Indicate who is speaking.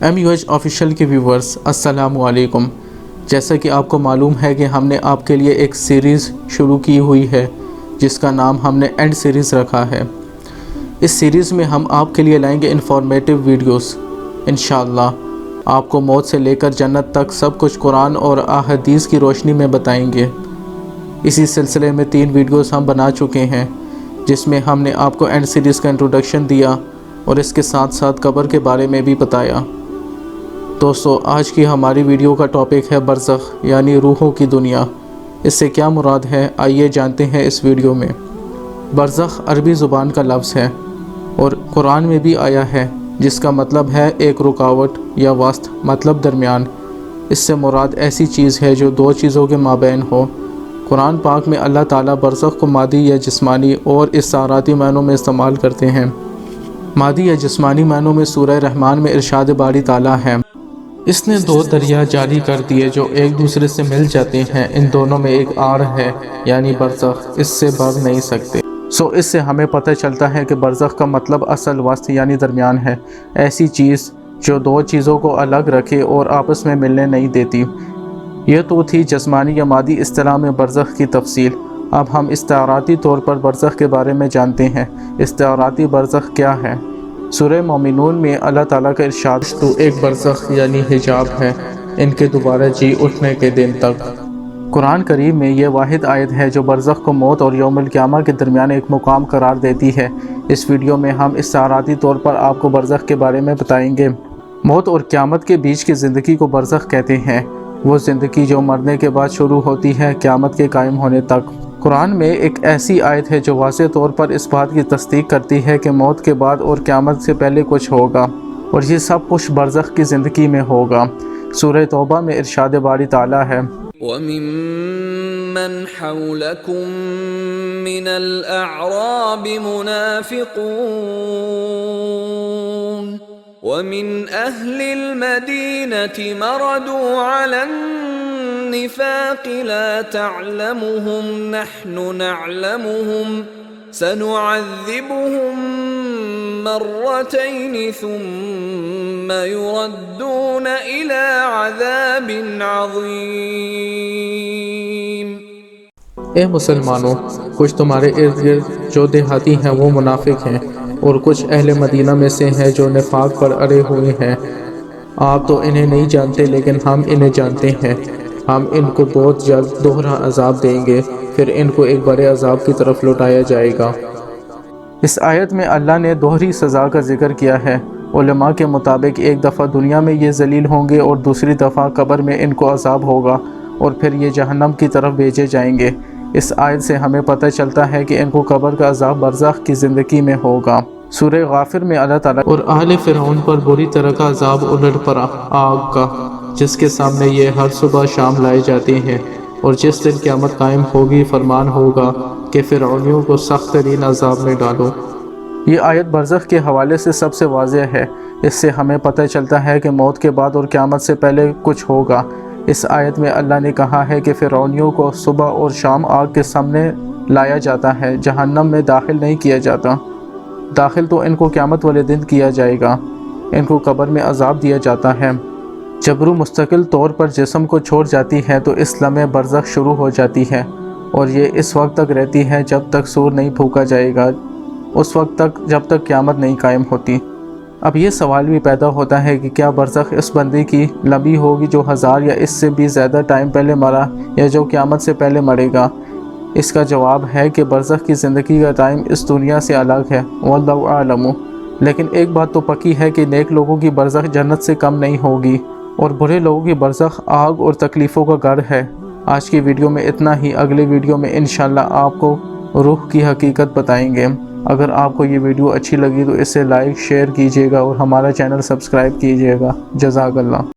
Speaker 1: MUH official کے viewers السلام علیکم۔ جیسا کہ آپ کو معلوم ہے کہ ہم نے آپ کے لیے ایک سیریز شروع کی ہوئی ہے جس کا نام ہم نے اینڈ سیریز رکھا ہے۔ اس سیریز میں ہم آپ کے لیے لائیں گے انفارمیٹیو ویڈیوز۔ انشاءاللہ آپ کو موت سے لے کر جنت تک سب کچھ قرآن اور احادیث کی روشنی میں بتائیں گے۔ اسی سلسلے میں 3 ویڈیوز ہم بنا چکے ہیں جس میں ہم نے آپ کو اینڈ سیریز کا انٹروڈکشن دیا اور اس کے ساتھ ساتھ قبر کے بارے میں بھی بتایا۔ دوستو، آج کی ہماری ویڈیو کا ٹاپک ہے برزخ یعنی روحوں کی دنیا۔ اس سے کیا مراد ہے آئیے جانتے ہیں اس ویڈیو میں۔ برزخ عربی زبان کا لفظ ہے اور قرآن میں بھی آیا ہے جس کا مطلب ہے ایک رکاوٹ یا وسط، مطلب درمیان۔ اس سے مراد ایسی چیز ہے جو 2 چیزوں کے مابین ہو۔ قرآن پاک میں اللہ تعالیٰ برزخ کو مادی یا جسمانی اور استعاراتی معنوں میں استعمال کرتے ہیں۔ مادی یا جسمانی معنوں میں سورہ رحمان میں ارشاد باری تعالیٰ ہے، اس نے 2 دریا جاری کر دیے جو ایک دوسرے سے مل جاتے ہیں، ان دونوں میں ایک آڑ ہے یعنی برزخ، اس سے بڑھ نہیں سکتے۔ اس سے ہمیں پتہ چلتا ہے کہ برزخ کا مطلب اصل وسط یعنی درمیان ہے، ایسی چیز جو 2 چیزوں کو الگ رکھے اور آپس میں ملنے نہیں دیتی۔ یہ تو تھی جسمانی یا مادی اصطلاح میں برزخ کی تفصیل۔ اب ہم استعاراتی طور پر برزخ کے بارے میں جانتے ہیں۔ استعاراتی برزخ کیا ہے؟ سورہ مومنون میں اللہ تعالیٰ کا ارشاد تو ایک برزخ یعنی حجاب ہے ان کے دوبارہ جی اٹھنے کے دن تک۔ قرآن کریم میں یہ واحد آیت ہے جو برزخ کو موت اور یوم القیامہ کے درمیان ایک مقام قرار دیتی ہے۔ اس ویڈیو میں ہم استعاراتی طور پر آپ کو برزخ کے بارے میں بتائیں گے۔ موت اور قیامت کے بیچ کی زندگی کو برزخ کہتے ہیں، وہ زندگی جو مرنے کے بعد شروع ہوتی ہے قیامت کے قائم ہونے تک۔ قرآن میں ایک ایسی آیت ہے جو واضح طور پر اس بات کی تصدیق کرتی ہے کہ موت کے بعد اور قیامت سے پہلے کچھ ہوگا اور یہ سب کچھ برزخ کی زندگی میں ہوگا۔ سورہ توبہ میں ارشاد باری تعالیٰ ہے،
Speaker 2: وَمِمَّنْ حَوْلَكُمْ مِنَ الْأَعْرَابِ مُنَافِقُونَ وَمِنْ أَهْلِ الْمَدِينَةِ مَرَدُوا عَلَى النِّفَاقِ لَا تَعْلَمُهُمْ نَحْنُ نَعْلَمُهُمْ سَنُعَذِّبُهُمْ مرتين ثم يردون إلى عذاب عظيم۔
Speaker 1: اے مسلمانوں، کچھ تمہارے ارد گرد جو دیہاتی ہیں وہ منافق ہیں اور کچھ اہل مدینہ میں سے ہیں جو نفاق پر اڑے ہوئے ہیں۔ آپ تو انہیں نہیں جانتے لیکن ہم انہیں جانتے ہیں۔ ہم ان کو بہت جلد دوہرا عذاب دیں گے، پھر ان کو ایک بڑے عذاب کی طرف لوٹایا جائے گا۔ اس آیت میں اللہ نے دوہری سزا کا ذکر کیا ہے۔ علماء کے مطابق ایک دفعہ دنیا میں یہ ذلیل ہوں گے اور دوسری دفعہ قبر میں ان کو عذاب ہوگا اور پھر یہ جہنم کی طرف بھیجے جائیں گے۔ اس آیت سے ہمیں پتہ چلتا ہے کہ ان کو قبر کا عذاب برزخ کی زندگی میں ہوگا۔ سورہ غافر میں اللہ تعالیٰ اور آل فرعون پر بری طرح کا عذاب الٹ پڑا آگ کا، جس کے سامنے یہ ہر صبح شام لائے جاتے ہیں، اور جس دن قیامت قائم ہوگی فرمان ہوگا کہ فرعونیوں کو سخت ترین عذاب میں ڈالو۔ یہ آیت برزخ کے حوالے سے سب سے واضح ہے۔ اس سے ہمیں پتہ چلتا ہے کہ موت کے بعد اور قیامت سے پہلے کچھ ہوگا۔ اس آیت میں اللہ نے کہا ہے کہ فرعونیوں کو صبح اور شام آگ کے سامنے لایا جاتا ہے، جہنم میں داخل نہیں کیا جاتا۔ داخل تو ان کو قیامت والے دن کیا جائے گا۔ ان کو قبر میں عذاب دیا جاتا ہے۔ جب روح مستقل طور پر جسم کو چھوڑ جاتی ہے تو اس لمحے برزخ شروع ہو جاتی ہے اور یہ اس وقت تک رہتی ہے جب تک سور نہیں پھونکا جائے گا، اس وقت تک جب تک قیامت نہیں قائم ہوتی۔ اب یہ سوال بھی پیدا ہوتا ہے کہ کیا برزخ اس بندے کی لمبی ہوگی جو 1000 یا اس سے بھی زیادہ ٹائم پہلے مرا، یا جو قیامت سے پہلے مرے گا؟ اس کا جواب ہے کہ برزخ کی زندگی کا ٹائم اس دنیا سے الگ ہے، واللہ اعلم۔ لیکن ایک بات تو پکی ہے کہ نیک لوگوں کی برزخ جنت سے کم نہیں ہوگی اور برے لوگوں کی برزخ آگ اور تکلیفوں کا گھر ہے۔ آج کی ویڈیو میں اتنا ہی، اگلے ویڈیو میں انشاءاللہ آپ کو روح کی حقیقت بتائیں گے۔ اگر آپ کو یہ ویڈیو اچھی لگی تو اسے لائک شیئر کیجیے گا اور ہمارا چینل سبسکرائب کیجیے گا۔ جزاک اللہ۔